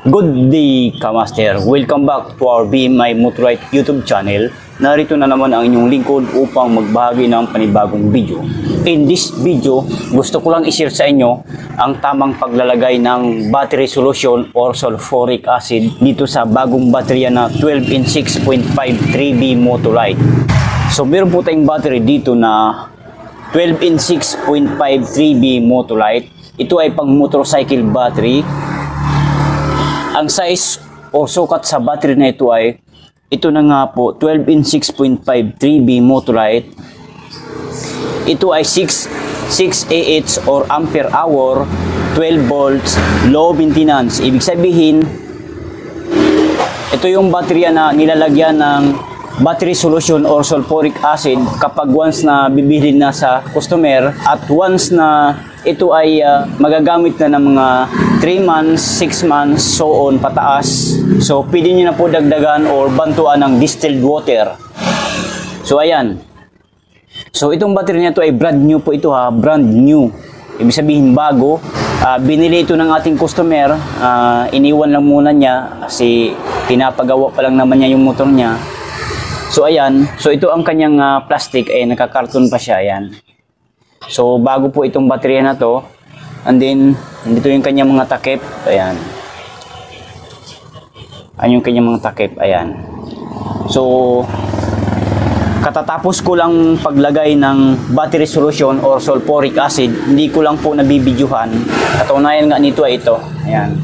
Good day, Kamaster! Welcome back to our BMI Motorite YouTube channel. Narito na naman ang inyong lingkod upang magbahagi ng panibagong video. In this video, gusto ko lang i-share sa inyo ang tamang paglalagay ng battery solution or sulfuric acid dito sa bagong baterya na 12 in 6.5 3B Motorite. So meron po tayong battery dito na 12 in 6.5 3B Motorite. Ito ay pang motorcycle battery. Ang size o sukat sa battery na ito ay ito na nga po, 12 in 6.5 3B Motorite. Ito ay 6 Ah or ampere hour, 12 volts, low maintenance. Ibig sabihin, ito yung baterya na nilalagyan ng battery solution or sulfuric acid kapag once na bibilhin na sa customer at once na ito ay magagamit na ng mga 3 months, 6 months, so on pataas. So pwede nyo na po dagdagan or bantuan ng distilled water. So ayan. So itong battery nito ay brand new po ito ha, brand new. Ibig sabihin bago. Binili ito ng ating customer, iniwan lang muna niya kasi pinapagawa pa lang naman niya yung motor niya. So ayan, so ito ang kanyang plastic ay nakakarton pa siya, ayan. So bago po itong baterya na to. And then dito yung kanyang mga takip, ayan. Ayan yung kanyang mga takip, ayan. So katatapos ko lang paglagay ng battery solution or sulfuric acid, hindi ko lang po nabibidyohan. Katunayan nga nito ay ito, ayan.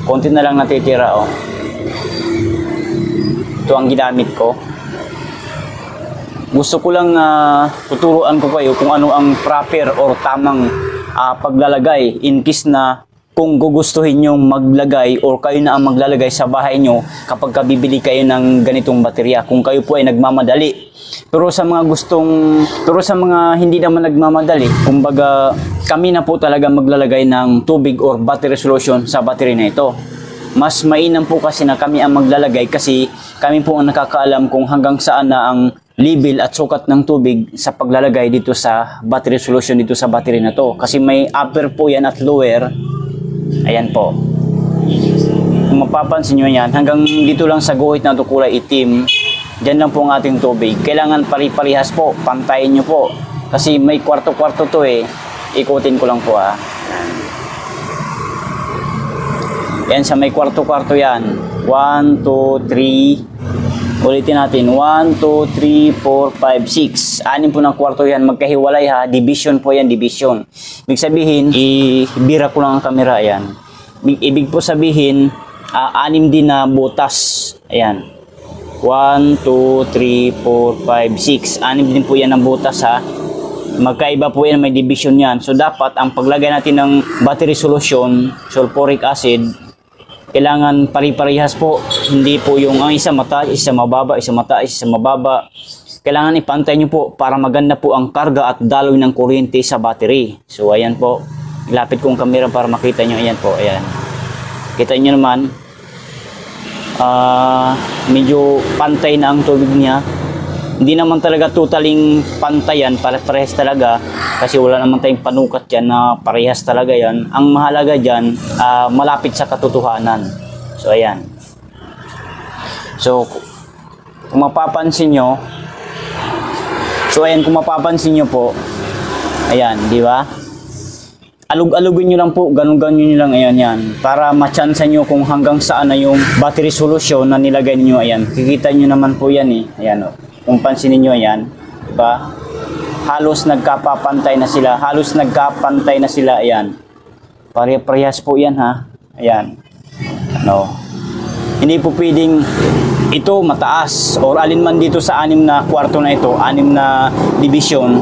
Konti na lang natitira, oh. Ito ang ginamit ko. Gusto ko lang tuturuan ko kayo kung ano ang proper or tamang paglalagay in case na kung gugustuhin nyo maglagay or kayo na ang maglalagay sa bahay nyo kapag bibili kayo ng ganitong baterya. Kung kayo po ay nagmamadali. Pero sa mga hindi naman nagmamadali, kumbaga kami na po talaga maglalagay ng tubig or battery solution sa battery na ito. Mas mainam po kasi na kami ang maglalagay kasi kami po ang nakakaalam kung hanggang saan na ang level at sukat ng tubig sa paglalagay dito sa battery solution dito sa battery na to. Kasi may upper po yan at lower. Ayan po. Kung mapapansin nyo yan, hanggang dito lang sa guhit na ito kulay itim, dyan lang po ang ating tubig. Kailangan pari-parihas po, pantayin nyo po. Kasi may kwarto-kwarto to eh. Ikutin ko lang po ha. Yan sa may kwarto-kwarto yan. 1, 2, 3. Ulitin natin. 1, 2, 3, 4, 5, 6. Anim po ng kwarto yan. Magkahiwalay ha. Division po yan. Division. Ibig sabihin, ibira ko lang ang camera. Ayan. Ibig po sabihin, anim din na butas. Ayan. 1, 2, 3, 4, 5, 6. Anim din po yan ang butas ha. Magkaiba po yan. May division yan. So dapat ang paglagay natin ng battery solution, sulfuric acid, kailangan pari-parihas po. Hindi po yung ang isa mataas, isa mababa, isa mataas, isa mababa. Kailangan ipantay nyo po para maganda po ang karga at daloy ng kuryente sa battery. So ayan po. Ilapit ko ang camera para makita nyo. Ayan po, ayan. Kita nyo naman. Medyo pantay na ang tubig niya. Hindi naman talaga totaling pantayan, parehas talaga. Kasi wala naman tayong panukat dyan na parehas talaga yan. Ang mahalaga dyan, malapit sa katotohanan. So, ayan. So, kung mapapansin nyo, kung mapapansin nyo po, ayan, di ba? Alug-alugin nyo lang po, ganun-ganun nyo lang, ayan, yan. Para matsansa nyo kung hanggang saan na yung battery solution na nilagay nyo, ayan. Kikita nyo naman po yan, eh. Ayan, o. Kung pansinin nyo yan, diba? Halos nagkapapantay na sila. Halos nagkapantay na sila, ayan. Pare-parehas po yan, ha? Ayan. No. Hindi po pwedeng ito mataas or alinman dito sa anim na kwarto na ito, anim na division,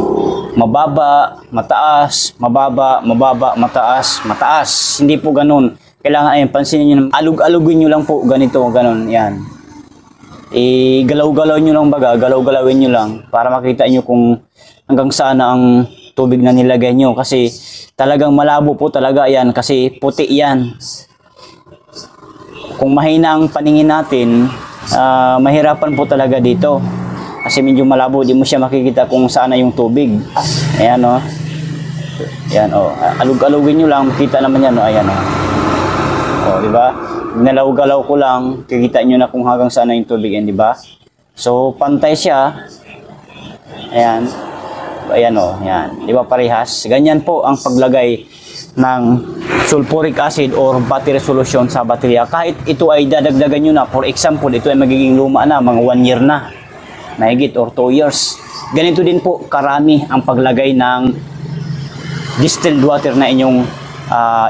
mababa, mataas, mababa, mababa, mataas, mataas. Hindi po ganun. Kailangan, ayan, pansinin nyo, alug-alugin nyo lang po, ganito, ganun, yan. Galaw-galaw nyo lang baga, galaw-galawin nyo lang para makita nyo kung hanggang saan na ang tubig na nilagay nyo kasi talagang malabo po talaga yan kasi puti yan. Kung mahina ang paningin natin, mahirapan po talaga dito kasi medyo malabo, di mo siya makikita kung saan na yung tubig. Ayan o. Ayan o. Alug-alugin nyo lang, makita naman yan o. Ayan o. O, di ba? Nalaw-galaw ko lang, kikita nyo na kung hanggang saan na yung tubig yan, di ba? So, pantay siya. Ayan. Ayan o, yan. Di ba parehas? Ganyan po ang paglagay ng sulfuric acid or battery solution sa baterya. Kahit ito ay dadagdagan nyo na, for example, ito ay magiging luma na, mga 1 year na, mahigit or 2 years. Ganito din po karami ang paglagay ng distilled water na inyong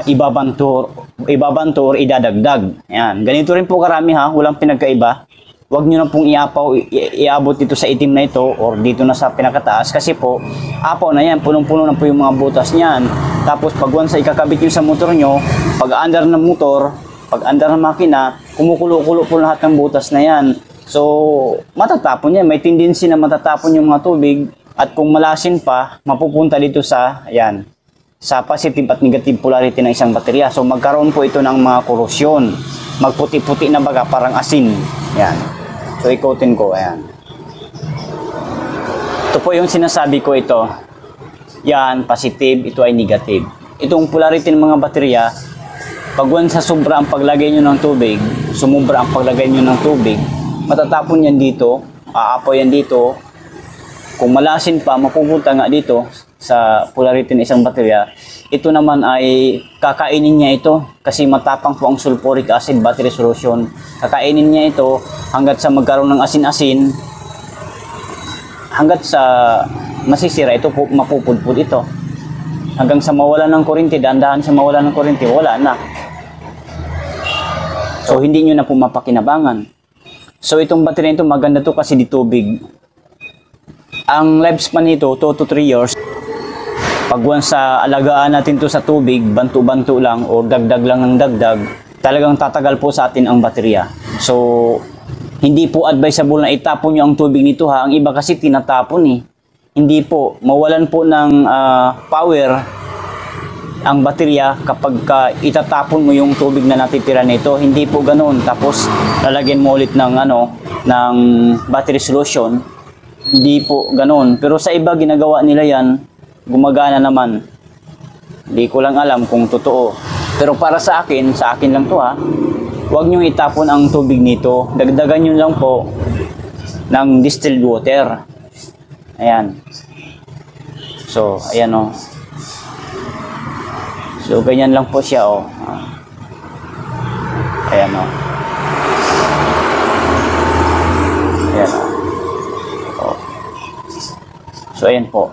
ibabanto or idadagdag. Ayan. Ganito rin po karami ha, walang pinagkaiba. Huwag nyo na pong iapaw, iabot dito sa itim na ito or dito na sa pinakataas kasi po, apaw na yan, punong-puno na po yung mga butas niyan. Tapos pag once ikakabit nyo sa motor nyo, pag andar ng motor, pag andar ng makina, kumukulo-kulo po lahat ng butas na yan. So, matatapon yan. May tendency na matatapon yung mga tubig at kung malasin pa, mapupunta dito sa, ayan, sa positive at negative polarity ng isang baterya. So, magkaroon po ito ng mga korosyon. Magputi-puti na baga, parang asin. Ayan. So, ikotin ko. Ayan. Ito po yung sinasabi ko ito. Yan, positive. Ito ay negative. Itong polarity ng mga baterya, pag sa sobra ang paglagay nyo ng tubig, sumubra ang paglagay nyo ng tubig, matatapon yan dito, aapoy yan dito. Kung malasin pa, mapupunta nga dito sa polarity ng isang baterya. Ito naman ay kakainin niya ito kasi matapang po ang sulfuric acid battery solution. Kakainin niya ito hanggat sa magkaroon ng asin-asin, hanggat sa masisira ito po, mapupudpud ito. Hanggang sa mawala ng kuryente, dahan-dahan sa mawala ng kuryente, wala na. So hindi nyo na po mapakinabangan. So itong battery nito maganda to kasi di tubig. Ang lifespan nito 2 to 3 years. Pag once sa alagaan natin to sa tubig, bantu-bantu lang o dagdag lang ng dagdag, talagang tatagal po sa atin ang baterya. So hindi po advisable na itapon nyo ang tubig nito ha. Ang iba kasi tinatapon eh. Hindi po, mawalan po ng power ang baterya kapag itatapon mo yung tubig na natitira nito. Hindi po ganoon. Tapos lalagyan mo ulit ng ng battery solution. Hindi po ganoon. Pero sa iba ginagawa nila yan, gumagana naman. Hindi ko lang alam kung totoo. Pero para sa akin lang to ha. Huwag nyo itapon ang tubig nito. Dagdagan nyo lang po ng distilled water. Ayan. So, ayan o. So, ganyan lang po siya o. Ayan o. Ayan o. So, ayan po.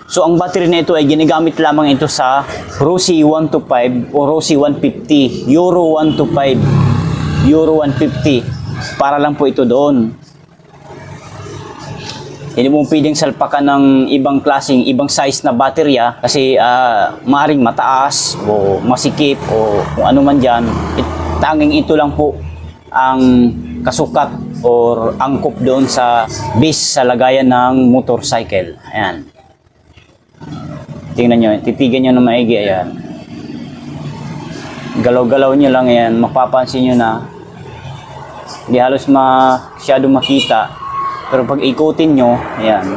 So, ang battery na ito ay ginagamit lamang ito sa ROSI 125 o ROSI 150, Euro 125, Euro 150. Para lang po ito doon. Hindi mo pwedeng salpakan ng ibang klaseng, ibang size na baterya kasi maaaring mataas o masikip o kung ano man dyan. Tanging ito lang po ang kasukat or angkop doon sa base sa lagayan ng motorcycle. Ayan. Tingnan nyo, titigan nyo na maigi, ayan. Galaw-galaw nyo lang yan, mapapansin nyo na hindi halos masyado makita. Pero pag ikutin nyo, ayan,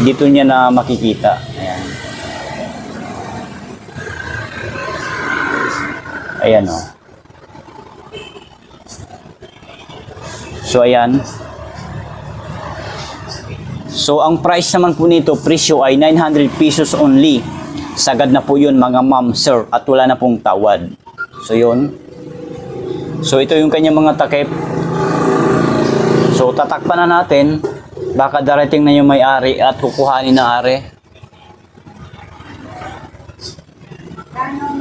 dito nyo na makikita. Ayan. Ayan o. So, ayan. So, ang price naman po nito, presyo ay 900 pesos only. Sagad na po yun mga ma'am, sir. At wala na pong tawad. So, yun. So, ito yung kanyang mga takip. So, tatakpan na natin. Baka darating na yung may-ari at kukuhanin na ari.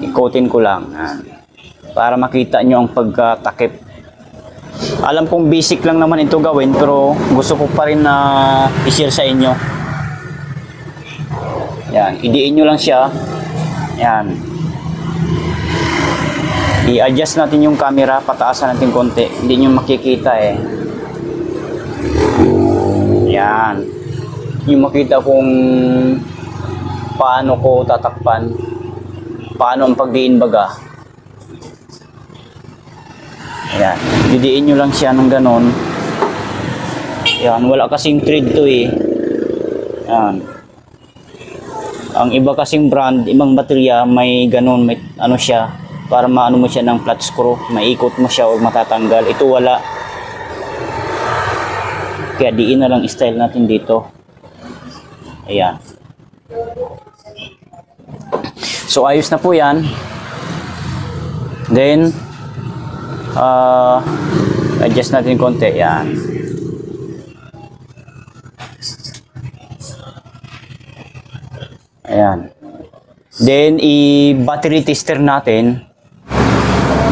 Ikotin ko lang. Para makita nyo ang pagkatakip. Alam kong basic lang naman ito gawin pero gusto ko pa rin na i-share sa inyo. Yan, idiin nyo lang siya. Yan. I-adjust natin yung camera, pataasan natin konti. Hindi nyo makikita eh. Yan. Yung makita kung paano ko tatakpan. Paano ang pagdiin baga. Ayan, didiin nyo lang siya ng ganon. Ayan, wala kasing thread to eh. Ayan. Ang iba kasing brand, ibang baterya, may ganon, may ano siya, para maano mo siya ng flat screw, maikot mo siya o matatanggal. Ito wala. Kaya diin na lang style natin dito. Ayan. So ayos na po yan. Then adjust natin konti. Yan. Ayan. Then i-battery tester natin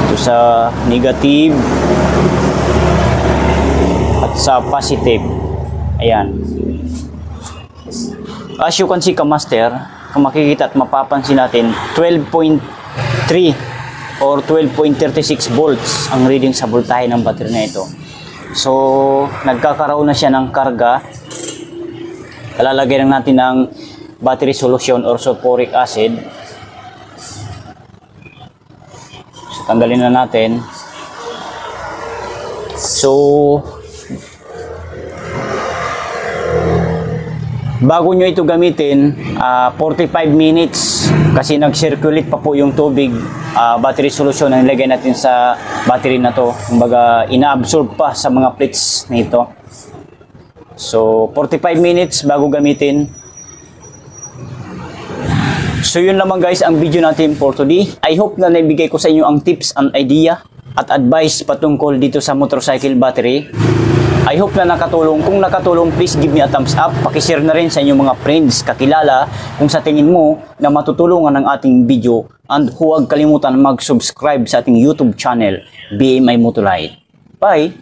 ito sa negative at sa positive. Ayan. As you can see, kamaster, kung makikita at mapapansin natin, 12.3 or 12.36 volts ang reading sa voltahe ng battery na ito. So, nagkakaroon na siya ng karga. Lalagay lang natin ng battery solution or sulfuric acid. So, tanggalin na natin. So, bago nyo ito gamitin, 45 minutes kasi nag-circulate pa po yung tubig, battery solution na nilagay natin sa battery na to. Kumbaga, ina-absorb pa sa mga plates nito. So, 45 minutes bago gamitin. So, yun lamang guys ang video natin for today. I hope na naibigay ko sa inyo ang tips and idea at advice patungkol dito sa motorcycle battery. I hope na nakatulong. Kung nakatulong, please give me a thumbs up. Pakishare na rin sa inyong mga friends, kakilala, kung sa tingin mo na matutulungan ng ating video. And huwag kalimutan mag-subscribe sa ating YouTube channel, BMI Motolite. Bye!